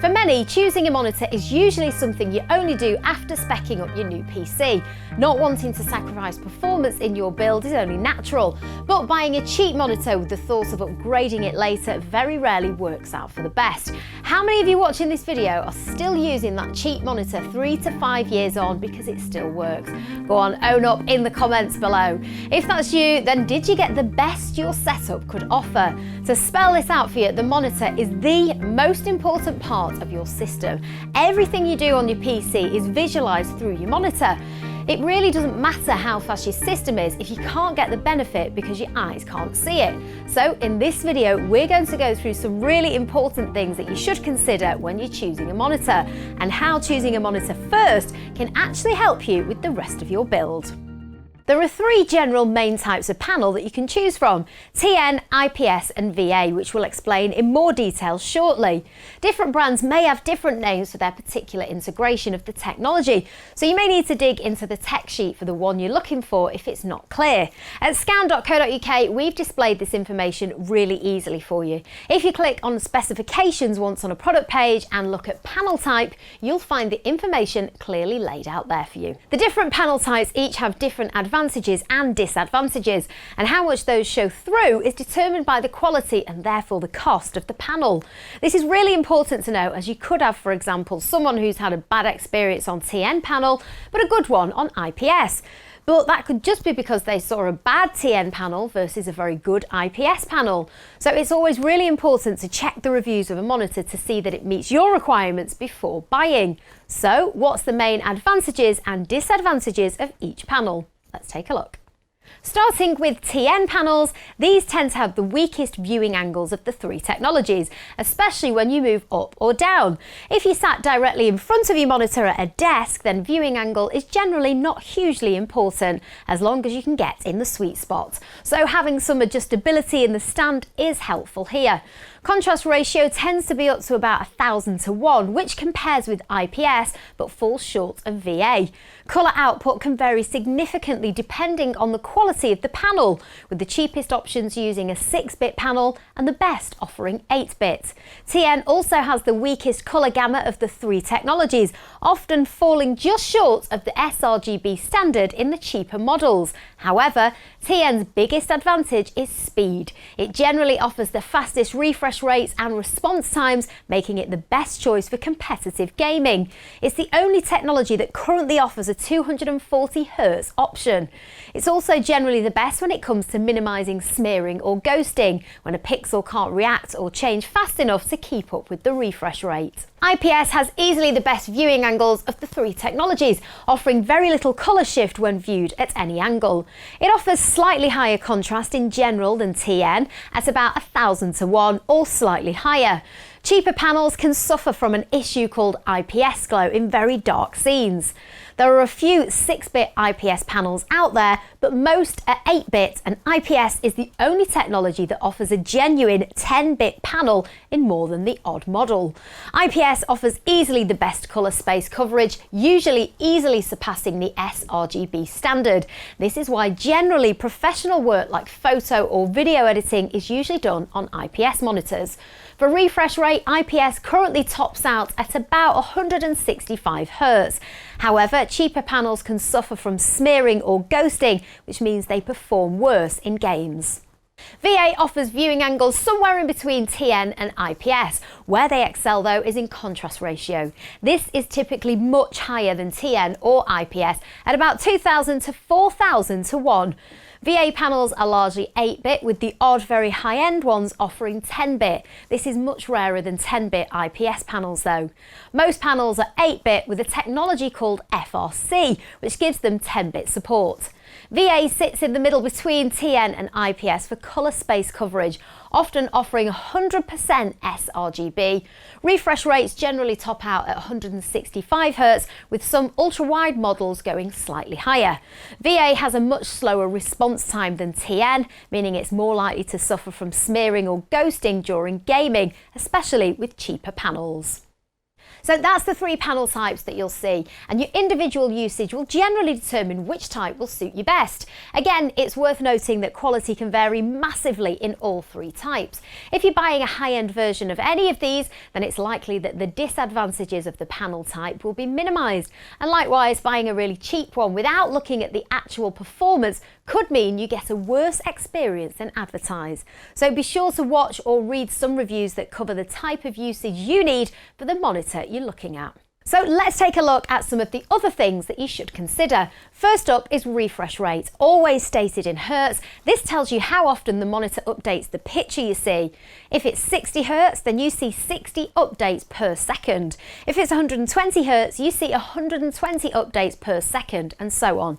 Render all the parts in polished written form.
For many, choosing a monitor is usually something you only do after speccing up your new PC. Not wanting to sacrifice performance in your build is only natural, but buying a cheap monitor with the thought of upgrading it later very rarely works out for the best. How many of you watching this video are still using that cheap monitor 3 to 5 years on because it still works? Go on, own up in the comments below. If that's you, then did you get the best your setup could offer? To spell this out for you, the monitor is the most important part of your system. Everything you do on your PC is visualized through your monitor. It really doesn't matter how fast your system is if you can't get the benefit because your eyes can't see it. So in this video, we're going to go through some really important things that you should consider when you're choosing a monitor, and how choosing a monitor first can actually help you with the rest of your build. There are 3 general main types of panel that you can choose from: TN, IPS and VA, which we'll explain in more detail shortly. Different brands may have different names for their particular integration of the technology, so you may need to dig into the tech sheet for the one you're looking for if it's not clear. At scan.co.uk, we've displayed this information really easily for you. If you click on specifications once on a product page and look at panel type, you'll find the information clearly laid out there for you. The different panel types each have different advantages and disadvantages, and how much those show through is determined by the quality and therefore the cost of the panel. This is really important to know, as you could have, for example, someone who's had a bad experience on TN panel but a good one on IPS. But that could just be because they saw a bad TN panel versus a very good IPS panel. So it's always really important to check the reviews of a monitor to see that it meets your requirements before buying. So what's the main advantages and disadvantages of each panel? Let's take a look. Starting with TN panels, these tend to have the weakest viewing angles of the 3 technologies, especially when you move up or down. If you sat directly in front of your monitor at a desk, then viewing angle is generally not hugely important, as long as you can get in the sweet spot. So having some adjustability in the stand is helpful here. Contrast ratio tends to be up to about 1000 to 1, which compares with IPS but falls short of VA. Colour output can vary significantly depending on the quality of the panel, with the cheapest options using a 6-bit panel and the best offering 8-bit. TN also has the weakest colour gamut of the 3 technologies, often falling just short of the sRGB standard in the cheaper models. However, TN's biggest advantage is speed. It generally offers the fastest refresh rates and response times, making it the best choice for competitive gaming. It's the only technology that currently offers a 240Hz option. It's also generally the best when it comes to minimising smearing or ghosting, when a pixel can't react or change fast enough to keep up with the refresh rate. IPS has easily the best viewing angles of the 3 technologies, offering very little colour shift when viewed at any angle. It offers slightly higher contrast in general than TN, at about 1000 to 1 or slightly higher. Cheaper panels can suffer from an issue called IPS glow in very dark scenes. There are a few 6-bit IPS panels out there, but most are 8-bit, and IPS is the only technology that offers a genuine 10-bit panel in more than the odd model. IPS offers easily the best colour space coverage, usually easily surpassing the sRGB standard. This is why generally professional work like photo or video editing is usually done on IPS monitors. For refresh rate, IPS currently tops out at about 165Hz. However, cheaper panels can suffer from smearing or ghosting, which means they perform worse in games. VA offers viewing angles somewhere in between TN and IPS. Where they excel though is in contrast ratio. This is typically much higher than TN or IPS, at about 2000 to 4000 to 1. VA panels are largely 8-bit, with the odd very high-end ones offering 10-bit. This is much rarer than 10-bit IPS panels though. Most panels are 8-bit with a technology called FRC, which gives them 10-bit support. VA sits in the middle between TN and IPS for colour space coverage, often offering 100% sRGB. Refresh rates generally top out at 165Hz, with some ultra-wide models going slightly higher. VA has a much slower response time than TN, meaning it's more likely to suffer from smearing or ghosting during gaming, especially with cheaper panels. So that's the 3 panel types that you'll see, and your individual usage will generally determine which type will suit you best. Again, it's worth noting that quality can vary massively in all 3 types. If you're buying a high-end version of any of these, then it's likely that the disadvantages of the panel type will be minimised. And likewise, buying a really cheap one without looking at the actual performance could mean you get a worse experience than advertised. So be sure to watch or read some reviews that cover the type of usage you need for the monitor you're looking at. So let's take a look at some of the other things that you should consider. First up is refresh rate, always stated in hertz. This tells you how often the monitor updates the picture you see. If it's 60 hertz, then you see 60 updates per second. If it's 120 hertz, you see 120 updates per second, and so on.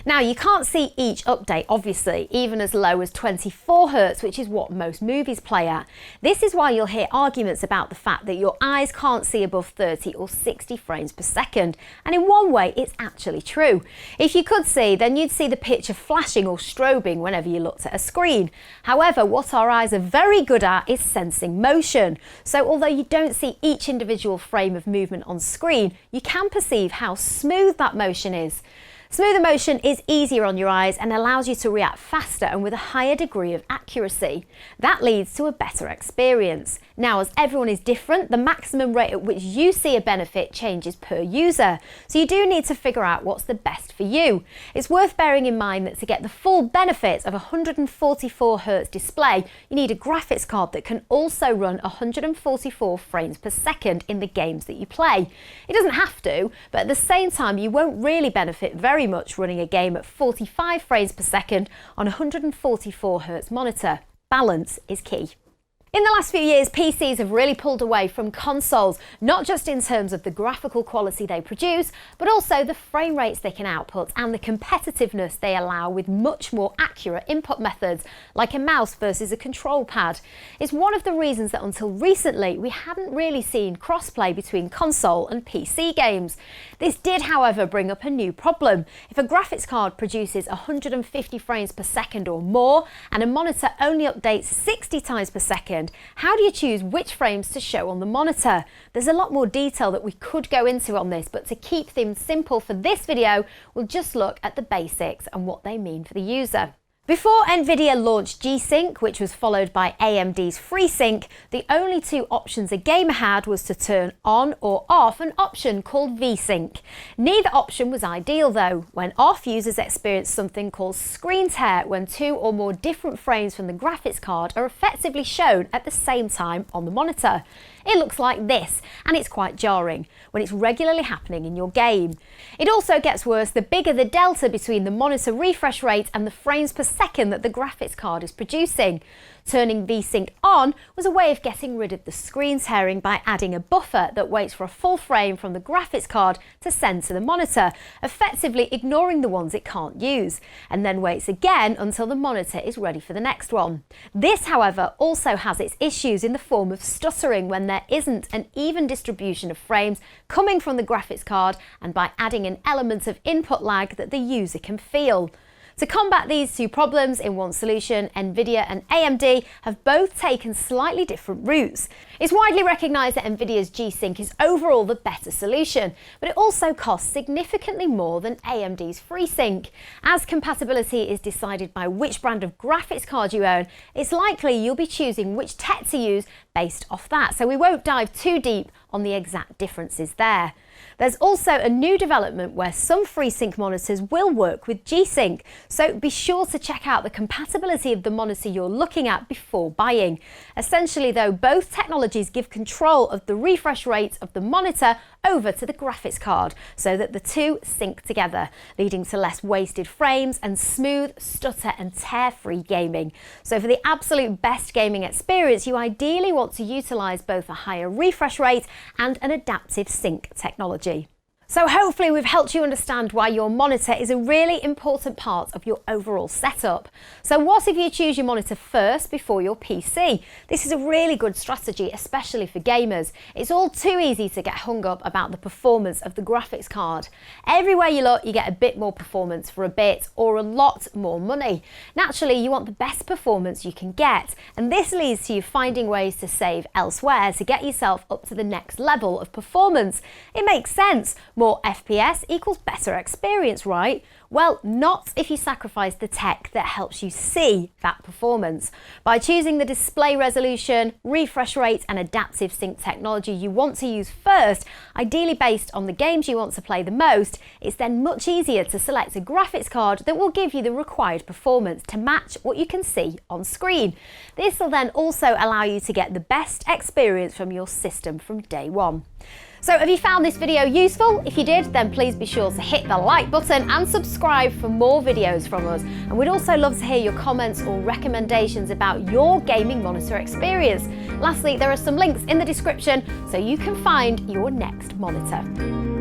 Now, you can't see each update, obviously, even as low as 24 hertz, which is what most movies play at. This is why you'll hear arguments about the fact that your eyes can't see above 30 or 60 frames per second. And in one way, it's actually true. If you could see, then you'd see the picture flashing or strobing whenever you looked at a screen. However, what our eyes are very good at is sensing motion. So although you don't see each individual frame of movement on screen, you can perceive how smooth that motion is. Smoother motion is easier on your eyes and allows you to react faster and with a higher degree of accuracy. That leads to a better experience. Now, as everyone is different, the maximum rate at which you see a benefit changes per user. So you do need to figure out what's the best for you. It's worth bearing in mind that to get the full benefits of a 144 Hz display, you need a graphics card that can also run 144 frames per second in the games that you play. It doesn't have to, but at the same time, you won't really benefit very much running a game at 45 frames per second on a 144 Hz monitor. Balance is key. In the last few years, PCs have really pulled away from consoles, not just in terms of the graphical quality they produce, but also the frame rates they can output and the competitiveness they allow with much more accurate input methods, like a mouse versus a control pad. It's one of the reasons that until recently, we hadn't really seen crossplay between console and PC games. This did, however, bring up a new problem. If a graphics card produces 150 frames per second or more, and a monitor only updates 60 times per second, how do you choose which frames to show on the monitor? There's a lot more detail that we could go into on this, but to keep things simple for this video, we'll just look at the basics and what they mean for the user. Before Nvidia launched G-Sync, which was followed by AMD's FreeSync, the only 2 options a gamer had was to turn on or off an option called V-Sync. Neither option was ideal though. When off, users experienced something called screen tear, when 2 or more different frames from the graphics card are effectively shown at the same time on the monitor. It looks like this, and it's quite jarring when it's regularly happening in your game. It also gets worse the bigger the delta between the monitor refresh rate and the frames per second that the graphics card is producing. Turning V-Sync on was a way of getting rid of the screen tearing by adding a buffer that waits for a full frame from the graphics card to send to the monitor, effectively ignoring the ones it can't use, and then waits again until the monitor is ready for the next one. This, however, also has its issues in the form of stuttering when there isn't an even distribution of frames coming from the graphics card, and by adding an element of input lag that the user can feel. To combat these 2 problems in one solution, Nvidia and AMD have both taken slightly different routes. It's widely recognised that Nvidia's G-Sync is overall the better solution, but it also costs significantly more than AMD's FreeSync. As compatibility is decided by which brand of graphics card you own, it's likely you'll be choosing which tech to use based off that, so we won't dive too deep on the exact differences there. There's also a new development where some FreeSync monitors will work with G-Sync, so be sure to check out the compatibility of the monitor you're looking at before buying. Essentially though, both technologies give control of the refresh rate of the monitor over to the graphics card so that the 2 sync together, leading to less wasted frames and smooth, stutter and tear-free gaming. So for the absolute best gaming experience, you ideally want to utilise both a higher refresh rate and an adaptive sync technology. So hopefully we've helped you understand why your monitor is a really important part of your overall setup. So what if you choose your monitor first before your PC? This is a really good strategy, especially for gamers. It's all too easy to get hung up about the performance of the graphics card. Everywhere you look, you get a bit more performance for a bit or a lot more money. Naturally, you want the best performance you can get, and this leads to you finding ways to save elsewhere to get yourself up to the next level of performance. It makes sense. More FPS equals better experience, right? Well, not if you sacrifice the tech that helps you see that performance. By choosing the display resolution, refresh rate and adaptive sync technology you want to use first, ideally based on the games you want to play the most, it's then much easier to select a graphics card that will give you the required performance to match what you can see on screen. This will then also allow you to get the best experience from your system from day one. So have you found this video useful? If you did, then please be sure to hit the like button and subscribe for more videos from us. And we'd also love to hear your comments or recommendations about your gaming monitor experience. Lastly, there are some links in the description so you can find your next monitor.